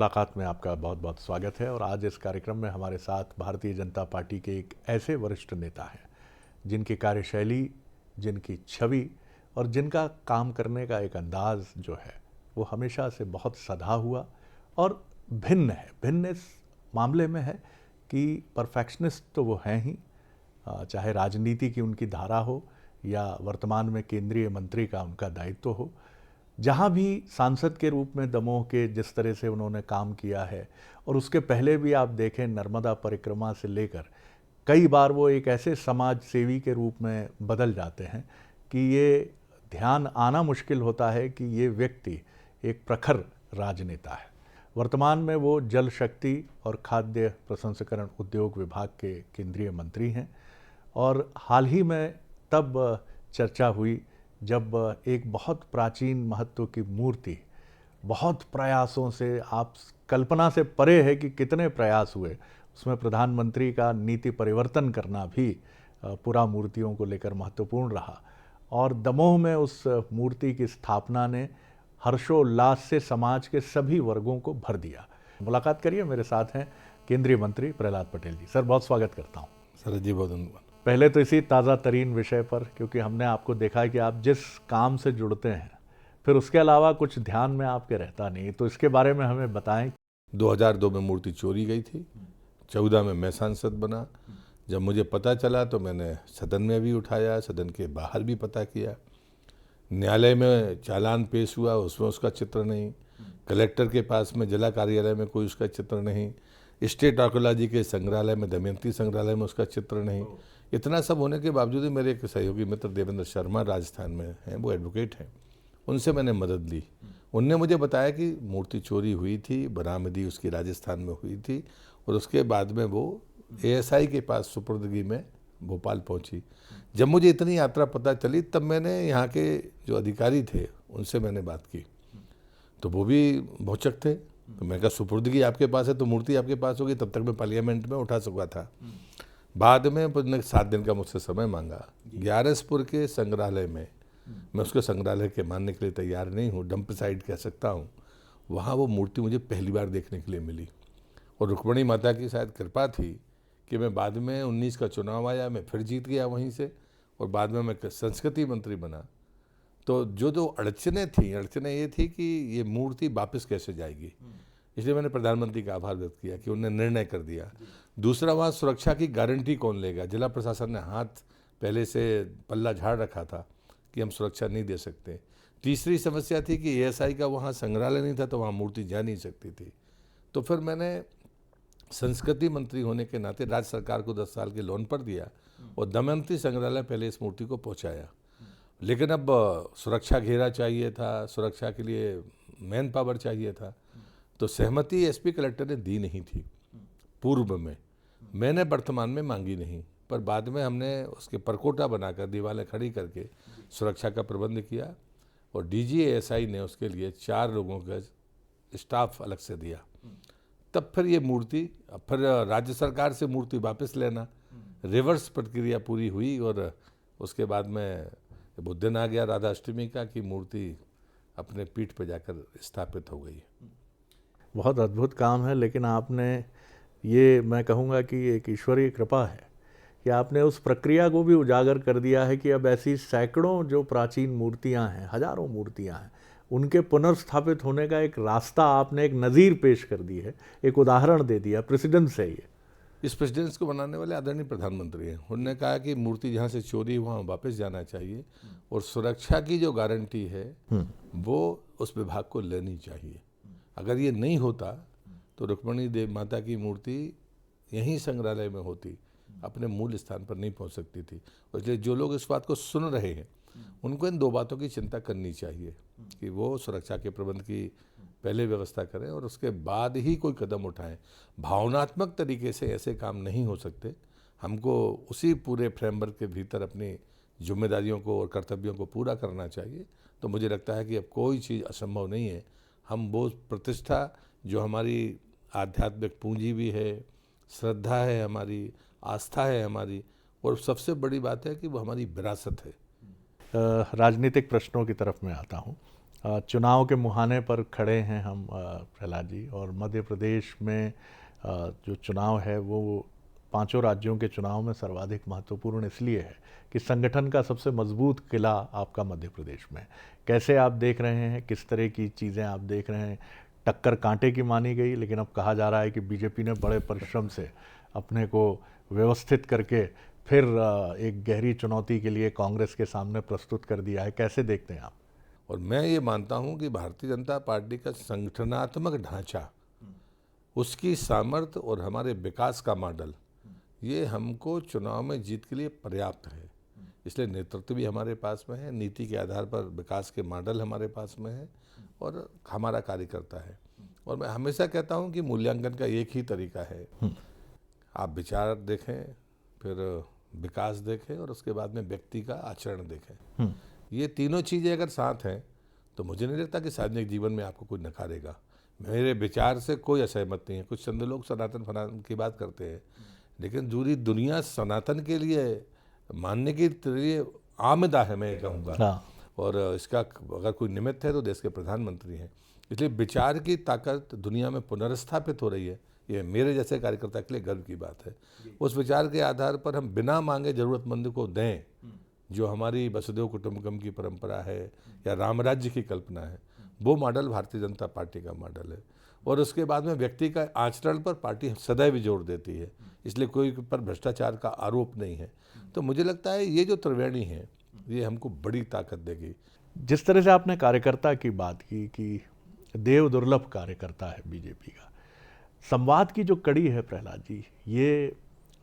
मुलाकात में आपका बहुत बहुत स्वागत है। और आज इस कार्यक्रम में हमारे साथ भारतीय जनता पार्टी के एक ऐसे वरिष्ठ नेता हैं जिनकी कार्यशैली, जिनकी छवि और जिनका काम करने का एक अंदाज जो है वो हमेशा से बहुत सधा हुआ और भिन्न है। भिन्न इस मामले में है कि परफेक्शनिस्ट तो वो हैं ही, चाहे राजनीति की उनकी धारा हो या वर्तमान में केंद्रीय मंत्री का उनका दायित्व हो। जहाँ भी सांसद के रूप में दमोह के जिस तरह से उन्होंने काम किया है, और उसके पहले भी आप देखें नर्मदा परिक्रमा से लेकर कई बार वो एक ऐसे समाज सेवी के रूप में बदल जाते हैं कि ये ध्यान आना मुश्किल होता है कि ये व्यक्ति एक प्रखर राजनेता है। वर्तमान में वो जल शक्ति और खाद्य प्रसंस्करण उद्योग विभाग के केंद्रीय मंत्री हैं। और हाल ही में तब चर्चा हुई जब एक बहुत प्राचीन महत्व की मूर्ति बहुत प्रयासों से, आप कल्पना से परे है कि कितने प्रयास हुए, उसमें प्रधानमंत्री का नीति परिवर्तन करना भी पुरा मूर्तियों को लेकर महत्वपूर्ण रहा। और दमोह में उस मूर्ति की स्थापना ने हर्षोल्लास से समाज के सभी वर्गों को भर दिया। मुलाकात करिए, मेरे साथ हैं केंद्रीय मंत्री प्रहलाद पटेल जी। सर, बहुत स्वागत करता हूँ। सर जी, बहुत धन्यवाद। पहले तो इसी ताज़ा तरीन विषय पर, क्योंकि हमने आपको देखा है कि आप जिस काम से जुड़ते हैं फिर उसके अलावा कुछ ध्यान में आपके रहता नहीं, तो इसके बारे में हमें बताएं। 2002 में मूर्ति चोरी गई थी, 14 में मैं सांसद बना। जब मुझे पता चला तो मैंने सदन में भी उठाया, सदन के बाहर भी पता किया। न्यायालय में चालान पेश हुआ, उसमें उसका चित्र नहीं। कलेक्टर के पास में जिला कार्यालय में कोई उसका चित्र नहीं। स्टेट आर्कोलॉजी के संग्रहालय में, दमयंती संग्रहालय में उसका चित्र नहीं। इतना सब होने के बावजूद मेरे एक सहयोगी मित्र देवेंद्र शर्मा राजस्थान में हैं, वो एडवोकेट हैं, उनसे मैंने मदद ली। उनने मुझे बताया कि मूर्ति चोरी हुई थी, बरामदी उसकी राजस्थान में हुई थी, और उसके बाद में वो एएसआई के पास सुपुर्दगी में भोपाल पहुंची। जब मुझे इतनी यात्रा पता चली तब मैंने यहाँ के जो अधिकारी थे उनसे मैंने बात की, तो वो भी भौचक थे। तो मैं कहा, सुपुर्दगी आपके पास है तो मूर्ति आपके पास होगी, तब तक मैं पार्लियामेंट में उठा सका था। बाद में उन्होंने 7 दिन का मुझसे समय मांगा। ग्यारसपुर के संग्रहालय में, मैं उसके संग्रहालय के मानने के लिए तैयार नहीं हूँ, डंप साइड कह सकता हूँ, वहाँ वो मूर्ति मुझे पहली बार देखने के लिए मिली। और रुक्मणी माता की शायद कृपा थी कि मैं बाद में 19 का चुनाव आया, मैं फिर जीत गया वहीं से, और बाद में मैं संस्कृति मंत्री बना। तो जो अड़चने थी, अड़चने ये थी कि ये मूर्ति वापस कैसे जाएगी, इसलिए मैंने प्रधानमंत्री का आभार व्यक्त किया कि उन्होंने निर्णय कर दिया। दूसरा, वहाँ सुरक्षा की गारंटी कौन लेगा। जिला प्रशासन ने हाथ पहले से पल्ला झाड़ रखा था कि हम सुरक्षा नहीं दे सकते। तीसरी समस्या थी कि एएसआई का वहाँ संग्रहालय नहीं था, तो वहाँ मूर्ति जा नहीं सकती थी। तो फिर मैंने संस्कृति मंत्री होने के नाते राज्य सरकार को 10 साल के लोन पर दिया और दमयंती संग्रहालय पहले इस मूर्ति को पहुँचाया। लेकिन अब सुरक्षा घेरा चाहिए था, सुरक्षा के लिए मैन पावर चाहिए था, तो सहमति एसपी कलेक्टर ने दी नहीं थी पूर्व में, मैंने वर्तमान में मांगी नहीं, पर बाद में हमने उसके परकोटा बनाकर दीवारें खड़ी करके सुरक्षा का प्रबंध किया, और डीजी एएसआई ने उसके लिए 4 लोगों का स्टाफ अलग से दिया। तब फिर ये मूर्ति, फिर राज्य सरकार से मूर्ति वापस लेना, रिवर्स प्रक्रिया पूरी हुई, और उसके बाद में वो दिन आ गया राधाष्टमी का कि मूर्ति अपने पीठ पर जाकर स्थापित हो गई। बहुत अद्भुत काम है, लेकिन आपने, ये मैं कहूँगा कि एक ईश्वरीय कृपा है कि आपने उस प्रक्रिया को भी उजागर कर दिया है कि अब ऐसी सैकड़ों जो प्राचीन मूर्तियाँ हैं, हजारों मूर्तियाँ हैं, उनके पुनर्स्थापित होने का एक रास्ता आपने, एक नज़ीर पेश कर दी है, एक उदाहरण दे दिया। प्रेसिडेंस है ये। इस प्रेसिडेंस को बनाने वाले आदरणीय प्रधानमंत्री हैं। उन्होंने कहा कि मूर्ति जहाँ से चोरी वहाँ वापस जाना चाहिए, और सुरक्षा की जो गारंटी है वो उस विभाग को लेनी चाहिए। अगर ये नहीं होता तो रुक्मणी देवी माता की मूर्ति यहीं संग्रहालय में होती, अपने मूल स्थान पर नहीं पहुंच सकती थी। इसलिए जो लोग इस बात को सुन रहे हैं उनको इन 2 बातों की चिंता करनी चाहिए कि वो सुरक्षा के प्रबंध की पहले व्यवस्था करें और उसके बाद ही कोई कदम उठाएं। भावनात्मक तरीके से ऐसे काम नहीं हो सकते। हमको उसी पूरे फ्रेमवर्क के भीतर अपनी जिम्मेदारियों को और कर्तव्यों को पूरा करना चाहिए। तो मुझे लगता है कि अब कोई चीज़ असंभव नहीं है। हम वो प्रतिष्ठा जो हमारी आध्यात्मिक पूंजी भी है, श्रद्धा है हमारी, आस्था है हमारी, और सबसे बड़ी बात है कि वो हमारी विरासत है। राजनीतिक प्रश्नों की तरफ मैं आता हूँ। चुनाव के मुहाने पर खड़े हैं हम प्रहलाद जी, और मध्य प्रदेश में जो चुनाव है वो पांचों राज्यों के चुनाव में सर्वाधिक महत्वपूर्ण इसलिए है कि संगठन का सबसे मजबूत किला आपका मध्य प्रदेश में है। कैसे आप देख रहे हैं, किस तरह की चीज़ें आप देख रहे हैं? टक्कर कांटे की मानी गई, लेकिन अब कहा जा रहा है कि बीजेपी ने बड़े परिश्रम से अपने को व्यवस्थित करके फिर एक गहरी चुनौती के लिए कांग्रेस के सामने प्रस्तुत कर दिया है। कैसे देखते हैं आप? और मैं ये मानता हूँ कि भारतीय जनता पार्टी का संगठनात्मक ढांचा, उसकी सामर्थ्य और हमारे विकास का मॉडल, ये हमको चुनाव में जीत के लिए पर्याप्त है। इसलिए नेतृत्व भी हमारे पास में है, नीति के आधार पर विकास के मॉडल हमारे पास में है और हमारा कार्यकर्ता है। और मैं हमेशा कहता हूँ कि मूल्यांकन का एक ही तरीका है, आप विचार देखें, फिर विकास देखें और उसके बाद में व्यक्ति का आचरण देखें। ये तीनों चीज़ें अगर साथ हैं तो मुझे नहीं लगता कि सार्वजनिक जीवन में आपको कोई नकारेगा। मेरे विचार से कोई असहमत नहीं है। कुछ चंद लोग सनातन फनातन की बात करते हैं, लेकिन पूरी दुनिया सनातन के लिए मानने के लिए आमदा है, मैं कहूँगा। और इसका अगर कोई निमित्त है तो देश के प्रधानमंत्री हैं। इसलिए विचार की ताकत दुनिया में पुनर्स्थापित हो रही है, ये मेरे जैसे कार्यकर्ता के लिए गर्व की बात है। उस विचार के आधार पर हम बिना मांगे ज़रूरतमंद को दें, जो हमारी वसुधैव कुटुंबकम की परंपरा है या राम राज्य की कल्पना है, वो मॉडल भारतीय जनता पार्टी का मॉडल है। और उसके बाद में व्यक्ति का आचरण पर पार्टी सदैव जोर देती है, इसलिए कोई पर भ्रष्टाचार का आरोप नहीं है। तो मुझे लगता है ये जो त्रिवेणी है ये हमको बड़ी ताकत देगी। जिस तरह से आपने कार्यकर्ता की बात की कि देव दुर्लभ कार्यकर्ता है बीजेपी का, संवाद की जो कड़ी है प्रहलाद जी, ये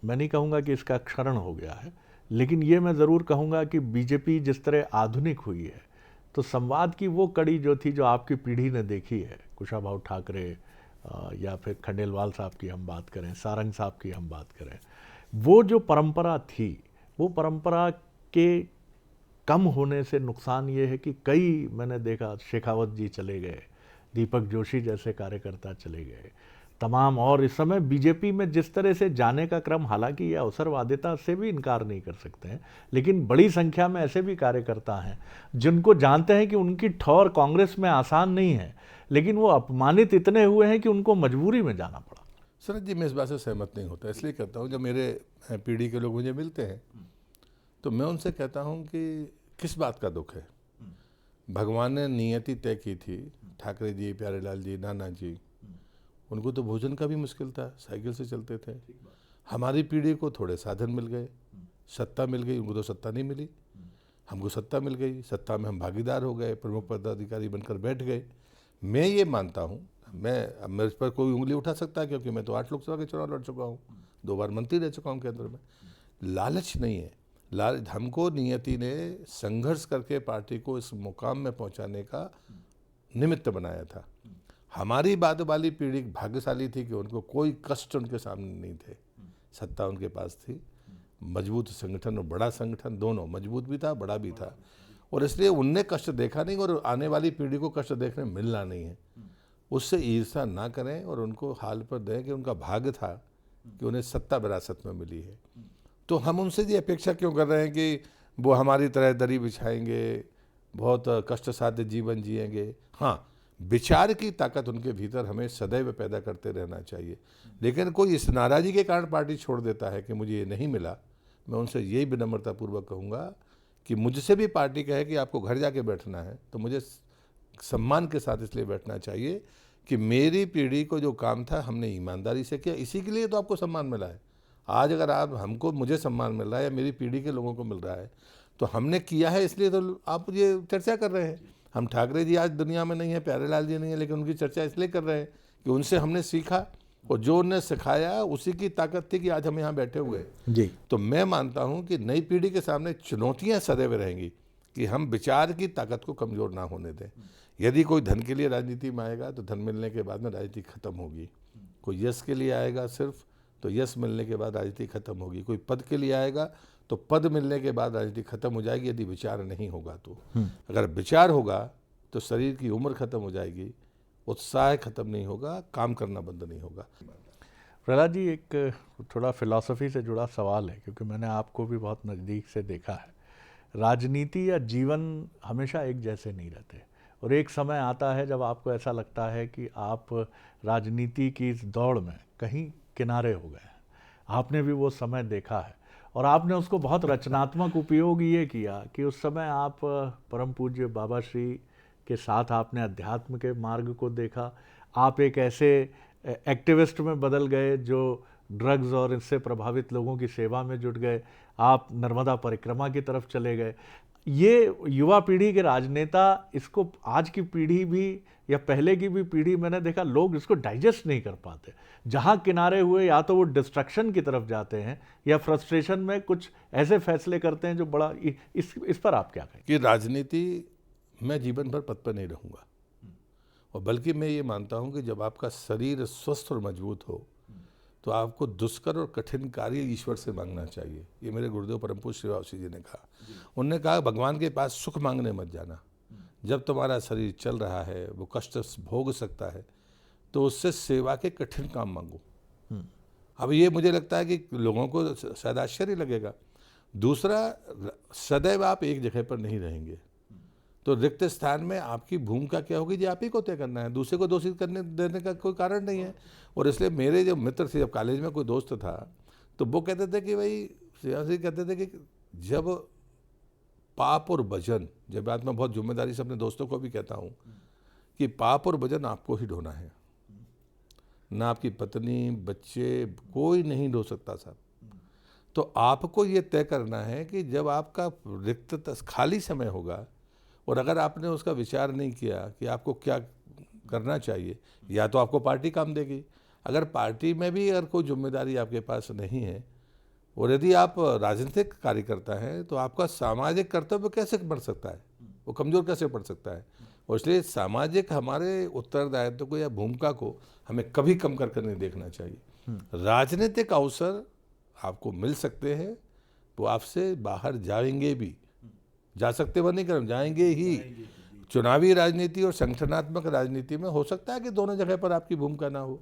मैं नहीं कहूँगा कि इसका क्षरण हो गया है, लेकिन ये मैं ज़रूर कहूँगा कि बीजेपी जिस तरह आधुनिक हुई है, तो संवाद की वो कड़ी जो थी, जो आपकी पीढ़ी ने देखी है, कुशाभाऊ ठाकरे या फिर खंडेलवाल साहब की हम बात करें, सारंग साहब की हम बात करें, वो जो परंपरा थी, वो परंपरा के कम होने से नुकसान ये है कि कई मैंने देखा, शेखावत जी चले गए, दीपक जोशी जैसे कार्यकर्ता चले गए, तमाम। और इस समय बीजेपी में जिस तरह से जाने का क्रम, हालांकि ये अवसरवादिता से भी इनकार नहीं कर सकते हैं, लेकिन बड़ी संख्या में ऐसे भी कार्यकर्ता हैं जिनको जानते हैं कि उनकी ठौर कांग्रेस में आसान नहीं है, लेकिन वो अपमानित इतने हुए हैं कि उनको मजबूरी में जाना पड़ा। शरद जी, मैं इस बात से सहमत नहीं होता। इसलिए कहता हूँ, जब मेरे पीढ़ी के लोग मुझे मिलते हैं तो मैं उनसे कहता हूँ कि किस बात का दुख है। भगवान ने नियति तय की थी, ठाकरे जी, प्यारेलाल जी, नाना जी, उनको तो भोजन का भी मुश्किल था, साइकिल से चलते थे। हमारी पीढ़ी को थोड़े साधन मिल गए, सत्ता मिल गई, उनको तो सत्ता नहीं मिली। हमको सत्ता मिल गई, सत्ता में हम भागीदार हो गए, प्रमुख पदाधिकारी बनकर बैठ गए। मैं ये मानता हूँ, मैं मेरे पर कोई उंगली उठा सकता है, क्योंकि मैं तो 8 लोकसभा के चुनाव लड़ चुका हूँ, 2 बार मंत्री रह चुका हूँ केंद्र में। लालच नहीं है, हमको नियति ने संघर्ष करके पार्टी को इस मुकाम में पहुँचाने का निमित्त बनाया था। हमारी बाद वाली पीढ़ी भाग्यशाली थी कि उनको कोई कष्ट उनके सामने नहीं थे, सत्ता उनके पास थी, मजबूत संगठन और बड़ा संगठन, दोनों मजबूत भी था, बड़ा भी था, और इसलिए उनने कष्ट देखा नहीं और आने वाली पीढ़ी को कष्ट देखने मिलना नहीं है। उससे ईर्ष्या ना करें और उनको हाल पर दें कि उनका भाग्य था कि उन्हें सत्ता विरासत में मिली है। तो हम उनसे ये अपेक्षा क्यों कर रहे हैं कि वो हमारी तरह दरी बिछाएंगे, बहुत कष्ट साध्य जीवन जिएंगे। हाँ, विचार की ताकत उनके भीतर हमें सदैव पैदा करते रहना चाहिए। लेकिन कोई इस नाराज़गी के कारण पार्टी छोड़ देता है कि मुझे ये नहीं मिला, मैं उनसे यही विनम्रतापूर्वक कहूँगा कि मुझसे भी पार्टी कहे कि आपको घर जाके बैठना है तो मुझे सम्मान के साथ इसलिए बैठना चाहिए कि मेरी पीढ़ी को जो काम था हमने ईमानदारी से किया, इसी के लिए तो आपको सम्मान मिला है। आज अगर आप हमको, मुझे सम्मान मिल रहा है या मेरी पीढ़ी के लोगों को मिल रहा है तो हमने किया है, इसलिए तो आप ये चर्चा कर रहे हैं। हम ठाकरे जी आज दुनिया में नहीं है, प्यारेलाल जी नहीं है, लेकिन उनकी चर्चा इसलिए कर रहे हैं कि उनसे हमने सीखा और जो उन्हें सिखाया उसी की ताकत थी कि आज हम यहाँ बैठे हुए जी। तो मैं मानता हूँ कि नई पीढ़ी के सामने चुनौतियाँ सदैव रहेंगी कि हम विचार की ताकत को कमज़ोर ना होने दें। यदि कोई धन के लिए राजनीति में आएगा तो धन मिलने के बाद में राजनीति खत्म होगी। कोई यश के लिए आएगा सिर्फ, तो यश मिलने के बाद राजनीति खत्म होगी। कोई पद के लिए आएगा तो पद मिलने के बाद राजनीति खत्म हो जाएगी, यदि विचार नहीं होगा तो। अगर विचार होगा तो शरीर की उम्र खत्म हो जाएगी, उत्साह खत्म नहीं होगा, काम करना बंद नहीं होगा। प्रहलाद जी, एक थोड़ा फिलॉसफी से जुड़ा सवाल है, क्योंकि मैंने आपको भी बहुत नज़दीक से देखा है। राजनीति या जीवन हमेशा एक जैसे नहीं रहते। और एक समय आता है जब आपको ऐसा लगता है कि आप राजनीति की इस दौड़ में कहीं किनारे हो गए हैं। आपने भी वो समय देखा है और आपने उसको बहुत रचनात्मक उपयोग ये किया कि उस समय आप परम पूज्य बाबा श्री के साथ आपने अध्यात्म के मार्ग को देखा। आप एक ऐसे एक्टिविस्ट में बदल गए जो ड्रग्स और इससे प्रभावित लोगों की सेवा में जुट गए। आप नर्मदा परिक्रमा की तरफ चले गए। ये युवा पीढ़ी के राजनेता, इसको आज की पीढ़ी भी या पहले की भी पीढ़ी, मैंने देखा लोग इसको डाइजेस्ट नहीं कर पाते। जहाँ किनारे हुए या तो वो डिस्ट्रक्शन की तरफ जाते हैं या फ्रस्ट्रेशन में कुछ ऐसे फैसले करते हैं जो बड़ा इस पर आप क्या कहें? कि राजनीति मैं जीवन भर पद पर नहीं रहूँगा, और बल्कि मैं ये मानता हूँ कि जब आपका शरीर स्वस्थ और मजबूत हो तो आपको दुष्कर और कठिन कार्य ईश्वर से मांगना चाहिए। ये मेरे गुरुदेव परम पूज्य श्री वापसी जी ने कहा। उन्होंने कहा भगवान के पास सुख मांगने मत जाना। जब तुम्हारा शरीर चल रहा है, वो कष्ट भोग सकता है, तो उससे सेवा के कठिन काम मांगो। अब ये मुझे लगता है कि लोगों को शायद आश्चर्य लगेगा। दूसरा, सदैव आप एक जगह पर नहीं रहेंगे, तो रिक्त स्थान में आपकी भूमिका क्या होगी, जो आप ही को तय करना है। दूसरे को दोषित करने देने का कोई कारण नहीं है। और इसलिए मेरे जो मित्र थे, जब कॉलेज में कोई दोस्त था, तो वो कहते थे कि भाई, सियासी कहते थे कि जब पाप और भजन, जब बात मैं बहुत जिम्मेदारी से अपने दोस्तों को भी कहता हूँ कि पाप और भजन आपको ही ढोना है, ना आपकी पत्नी, बच्चे, कोई नहीं ढो सकता साहब। तो आपको ये तय करना है कि जब आपका रिक्त खाली समय होगा, और अगर आपने उसका विचार नहीं किया कि आपको क्या करना चाहिए, या तो आपको पार्टी काम देगी। अगर पार्टी में भी अगर कोई जिम्मेदारी आपके पास नहीं है, और यदि आप राजनीतिक कार्यकर्ता हैं, तो आपका सामाजिक कर्तव्य कैसे बढ़ सकता है, वो कमज़ोर कैसे पड़ सकता है। और इसलिए सामाजिक हमारे उत्तरदायित्व को या भूमिका को हमें कभी कम करके नहीं देखना चाहिए। राजनीतिक अवसर आपको मिल सकते हैं, वो आपसे बाहर जाएंगे भी, जा सकते वो नहीं कर जाएंगे ही। चुनावी राजनीति और संगठनात्मक राजनीति में हो सकता है कि दोनों जगह पर आपकी भूमिका ना हो,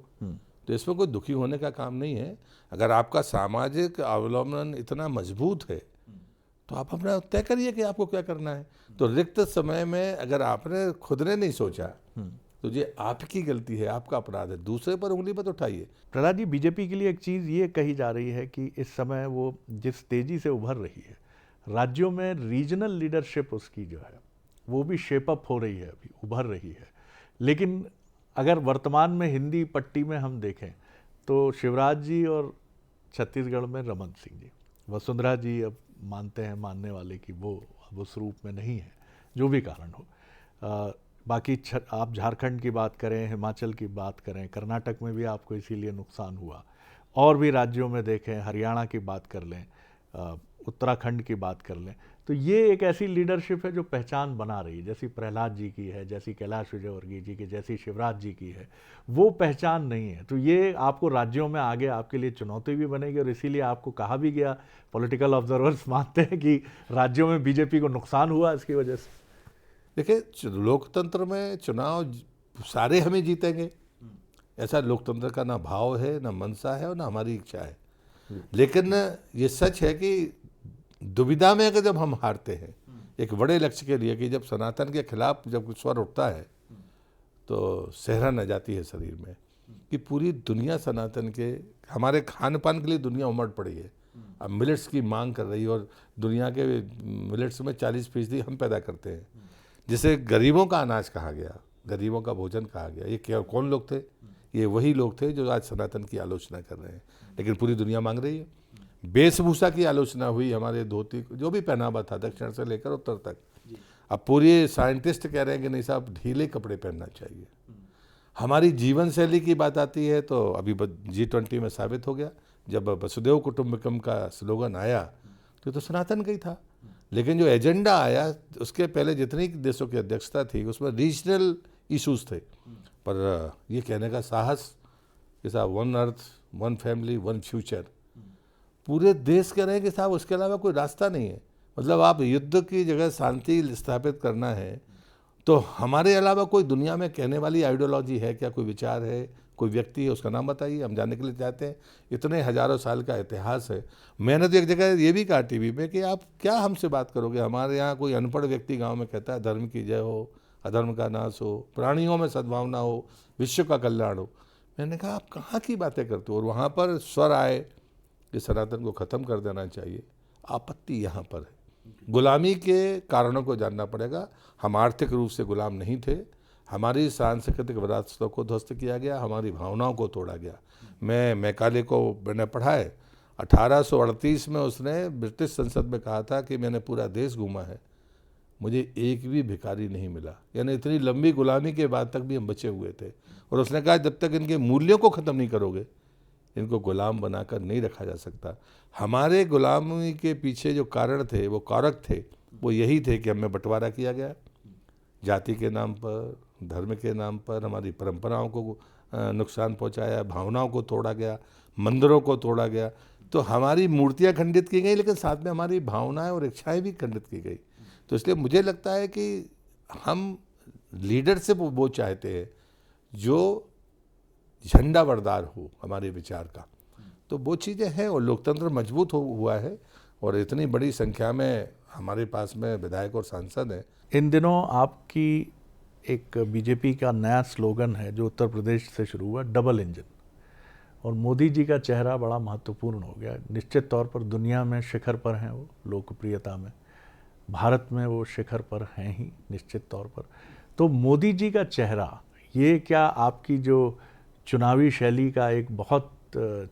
तो इसमें कोई दुखी होने का काम नहीं है। अगर आपका सामाजिक अवलंबन इतना मजबूत है, तो आप अपना तय करिए कि आपको क्या करना है। तो रिक्त समय में अगर आपने खुद ने नहीं सोचा, तो ये आपकी गलती है, आपका अपराध है, दूसरे पर उंगली मत उठाइए। प्रहलाद जी, बीजेपी के लिए एक चीज़ ये कही जा रही है कि इस समय वो जिस तेज़ी से उभर रही है, राज्यों में रीजनल लीडरशिप उसकी जो है वो भी शेप अप हो रही है, अभी उभर रही है। लेकिन अगर वर्तमान में हिंदी पट्टी में हम देखें तो शिवराज जी और छत्तीसगढ़ में रमन सिंह जी, वसुंधरा जी अब मानते हैं मानने वाले कि वो अब उस रूप में नहीं है, जो भी कारण हो। बाकी आप झारखंड की बात करें, हिमाचल की बात करें, कर्नाटक में भी आपको इसीलिए नुकसान हुआ, और भी राज्यों में देखें, हरियाणा की बात कर लें, उत्तराखंड की बात कर लें, तो ये एक ऐसी लीडरशिप है जो पहचान बना रही है, जैसी प्रहलाद जी की है, जैसी कैलाश विजयवर्गीय जी की, जैसी शिवराज जी की है, वो पहचान नहीं है। तो ये आपको राज्यों में आगे आपके लिए चुनौती भी बनेगी, और इसीलिए आपको कहा भी गया, पॉलिटिकल ऑब्जर्वर्स मानते हैं कि राज्यों में बीजेपी को नुकसान हुआ इसकी वजह से। देखिए, लोकतंत्र में चुनाव सारे हमें जीतेंगे, ऐसा लोकतंत्र का ना भाव है, ना मनसा है, और ना हमारी इच्छा है। लेकिन ये सच है कि दुविधा में अगर जब हम हारते हैं एक बड़े लक्ष्य के लिए, कि जब सनातन के खिलाफ जब स्वर उठता है, तो सहरन आ जाती है शरीर में कि पूरी दुनिया सनातन के, हमारे खान पान के लिए दुनिया उमड़ पड़ी है। अब मिलेट्स की मांग कर रही है, और दुनिया के मिलेट्स में 40% हम पैदा करते हैं, जिसे गरीबों का अनाज कहा गया, गरीबों का भोजन कहा गया। ये क्या, कौन लोग थे? ये वही लोग थे जो आज सनातन की आलोचना कर रहे हैं, लेकिन पूरी दुनिया मांग रही है। वेशभूषा की आलोचना हुई, हमारे धोती जो भी पहनावा था दक्षिण से लेकर उत्तर तक, अब पूरे साइंटिस्ट कह रहे हैं कि नहीं साहब, ढीले कपड़े पहनना चाहिए। हमारी जीवन शैली की बात आती है तो अभी G20 में साबित हो गया, जब वसुदेव कुटुंबकम का स्लोगन आया तो सनातन का ही था। लेकिन जो एजेंडा आया, उसके पहले जितनी देशों की अध्यक्षता थी उसमें रीजनल इश्यूज थे, पर ये कहने का साहस कि साहब one earth, one family, one future, पूरे देश कह रहे हैं कि साहब उसके अलावा कोई रास्ता नहीं है। मतलब आप युद्ध की जगह शांति स्थापित करना है, तो हमारे अलावा कोई दुनिया में कहने वाली आइडियोलॉजी है क्या, कोई विचार है, कोई व्यक्ति है, उसका नाम बताइए, हम जानने के लिए चाहते हैं। इतने हजारों साल का इतिहास है। मैंने तो एक जगह ये भी कहा टीवी में कि आप क्या हमसे बात करोगे, हमारे यहाँ कोई अनपढ़ व्यक्ति गांव में कहता है धर्म की जय हो, अधर्म का नाश हो, प्राणियों में सद्भावना हो, विश्व का कल्याण हो। मैंने कहा आप कहाँ की बातें करते हो? और वहाँ पर स्वर आए कि सनातन को ख़त्म कर देना चाहिए। आपत्ति यहाँ पर है। गुलामी के कारणों को जानना पड़ेगा। हम आर्थिक रूप से गुलाम नहीं थे। हमारी सांस्कृतिक विरासतों को ध्वस्त किया गया, हमारी भावनाओं को तोड़ा गया। मैकाले को मैंने पढ़ा है, 1838 में उसने ब्रिटिश संसद में कहा था कि मैंने पूरा देश घूमा है, मुझे एक भी भिखारी नहीं मिला। यानी इतनी लंबी गुलामी के बाद तक भी हम बचे हुए थे। और उसने कहा जब तक इनके मूल्यों को ख़त्म नहीं करोगे, इनको गुलाम बनाकर नहीं रखा जा सकता। हमारे गुलामी के पीछे जो कारण थे, वो कारक थे, वो यही थे कि हमें बंटवारा किया गया, जाति के नाम पर, धर्म के नाम पर हमारी परंपराओं को नुकसान पहुंचाया, भावनाओं को तोड़ा गया, मंदिरों को तोड़ा गया। तो हमारी मूर्तियां खंडित की गई, लेकिन साथ में हमारी भावनाएं और इच्छाएं भी खंडित की गई। तो इसलिए मुझे लगता है कि हम लीडर से वो चाहते हैं जो झंडा बरदार हो हमारे विचार का। तो वो चीज़ें हैं और लोकतंत्र मजबूत हुआ है और इतनी बड़ी संख्या में हमारे पास में विधायक और सांसद हैं। इन दिनों आपकी एक बीजेपी का नया स्लोगन है जो उत्तर प्रदेश से शुरू हुआ, डबल इंजन, और मोदी जी का चेहरा बड़ा महत्वपूर्ण हो गया। निश्चित तौर पर दुनिया में शिखर पर हैं वो लोकप्रियता में, भारत में वो शिखर पर हैं ही निश्चित तौर पर। तो मोदी जी का चेहरा, ये क्या आपकी जो चुनावी शैली का एक बहुत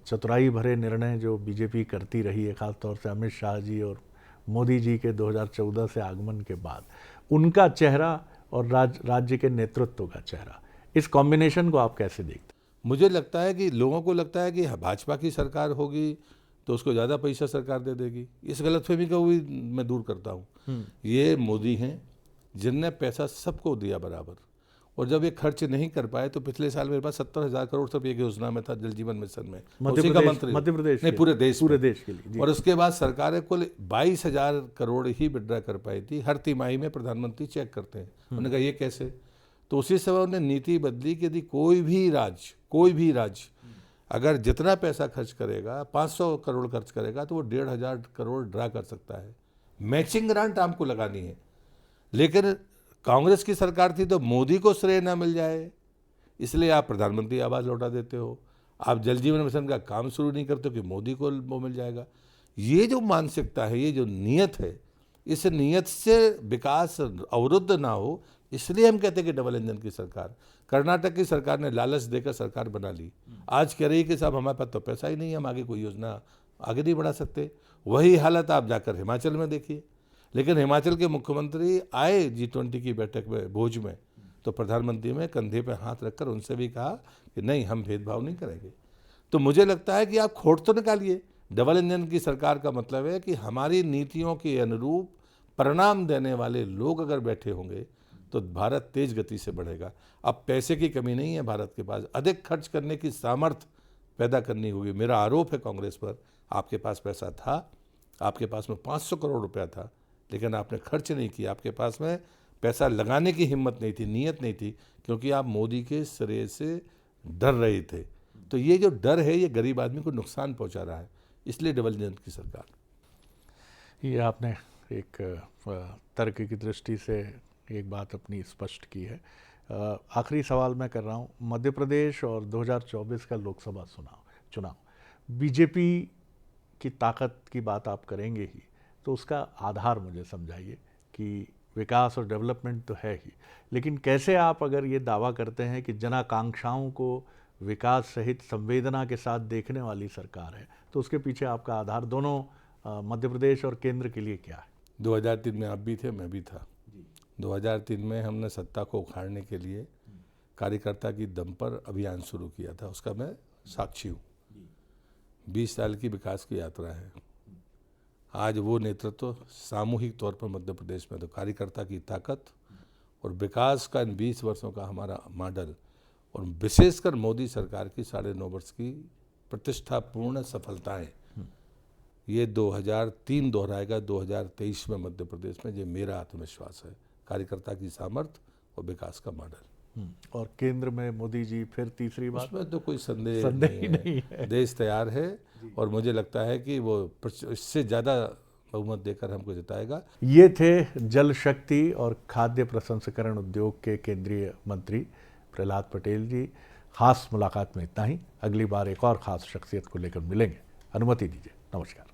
चतुराई भरे निर्णय जो बीजेपी करती रही है, ख़ासतौर से अमित शाह जी और मोदी जी के 2014 से आगमन के बाद, उनका चेहरा और राज्य के नेतृत्व का चेहरा, इस कॉम्बिनेशन को आप कैसे देखते हैं? मुझे लगता है कि लोगों को लगता है कि भाजपा की सरकार होगी तो उसको ज़्यादा पैसा सरकार दे देगी। इस गलतफहमी को भी मैं दूर करता हूँ। ये मोदी हैं जिनने पैसा सबको दिया बराबर, और जब ये खर्च नहीं कर पाए तो पिछले साल मेरे पास 70,000 करोड़ सिर्फ एक योजना में था, जल जीवन मिशन में, उसी का मंत्री, मध्य प्रदेश नहीं पूरे देश के लिए। और उसके बाद सरकारें कुल 22,000 करोड़ ही विड्रा कर पाई थी। हर तिमाही में प्रधानमंत्री चेक करते हैं। उन्होंने कहा ये कैसे? तो उसी समय उन्होंने नीति बदली कि यदि कोई भी राज्य अगर जितना पैसा खर्च करेगा, 500 करोड़ खर्च करेगा, तो वो 1,500 करोड़ ड्रा कर सकता है। मैचिंग ग्रांट आपको लगानी है। लेकिन कांग्रेस की सरकार थी तो मोदी को श्रेय ना मिल जाए, इसलिए आप प्रधानमंत्री आवास लौटा देते हो। आप जल जीवन मिशन का काम शुरू नहीं करते कि मोदी को वो मिल जाएगा। ये जो मानसिकता है, ये जो नीयत है, इस नीयत से विकास अवरुद्ध ना हो, इसलिए हम कहते हैं कि डबल इंजन की सरकार। कर्नाटक की सरकार ने लालच देकर सरकार बना ली, आज कह रही है कि साहब हमारे पास तो पैसा ही नहीं है, हम आगे कोई योजना आगे नहीं बढ़ा सकते। वही हालत आप जाकर हिमाचल में देखिए। लेकिन हिमाचल के मुख्यमंत्री आए G20 की बैठक में भोज में, तो प्रधानमंत्री ने कंधे पर हाथ रखकर उनसे भी कहा कि नहीं, हम भेदभाव नहीं करेंगे। तो मुझे लगता है कि आप खोट तो निकालिए। डबल इंजन की सरकार का मतलब है कि हमारी नीतियों के अनुरूप परिणाम देने वाले लोग अगर बैठे होंगे तो भारत तेज गति से बढ़ेगा। अब पैसे की कमी नहीं है भारत के पास, अधिक खर्च करने की सामर्थ्य पैदा करनी होगी। मेरा आरोप है कांग्रेस पर, आपके पास पैसा था, आपके पास में 500 करोड़ रुपया था, लेकिन आपने खर्च नहीं किया। आपके पास में पैसा लगाने की हिम्मत नहीं थी, नीयत नहीं थी, क्योंकि आप मोदी के श्रेय से डर रहे थे। तो ये जो डर है, ये गरीब आदमी को नुकसान पहुंचा रहा है, इसलिए डबल इंजन की सरकार। ये आपने एक तर्क की दृष्टि से एक बात अपनी स्पष्ट की है। आखिरी सवाल मैं कर रहा हूँ, मध्य प्रदेश और 2024 का लोकसभा चुनाव, बीजेपी की ताकत की बात आप करेंगे ही, तो उसका आधार मुझे समझाइए कि विकास और डेवलपमेंट तो है ही, लेकिन कैसे आप अगर ये दावा करते हैं कि जनाकांक्षाओं को विकास सहित संवेदना के साथ देखने वाली सरकार है, तो उसके पीछे आपका आधार दोनों मध्य प्रदेश और केंद्र के लिए क्या है? 2003 में आप भी थे, मैं भी था। 2003 में हमने सत्ता को उखाड़ने के लिए कार्यकर्ता की दम पर अभियान शुरू किया था, उसका मैं साक्षी हूँ। 20 साल की विकास की यात्रा है। आज वो नेतृत्व सामूहिक तौर पर मध्य प्रदेश में, तो कार्यकर्ता की ताकत और विकास का इन 20 वर्षों का हमारा मॉडल, और विशेषकर मोदी सरकार की 9.5 वर्ष की प्रतिष्ठापूर्ण सफलताएं, ये 2003 दोहराएगा 2023 में मध्य प्रदेश में। ये मेरा आत्मविश्वास है, कार्यकर्ता की सामर्थ्य और विकास का मॉडल। और केंद्र में मोदी जी फिर तीसरी बात, उसमें तो कोई संदेह नहीं है। देश तैयार है और मुझे लगता है कि वो इससे ज़्यादा बहुमत देकर हमको जिताएगा। ये थे जल शक्ति और खाद्य प्रसंस्करण उद्योग के केंद्रीय मंत्री प्रहलाद पटेल जी। खास मुलाकात में इतना ही। अगली बार एक और खास शख्सियत को लेकर मिलेंगे। अनुमति दीजिए। नमस्कार।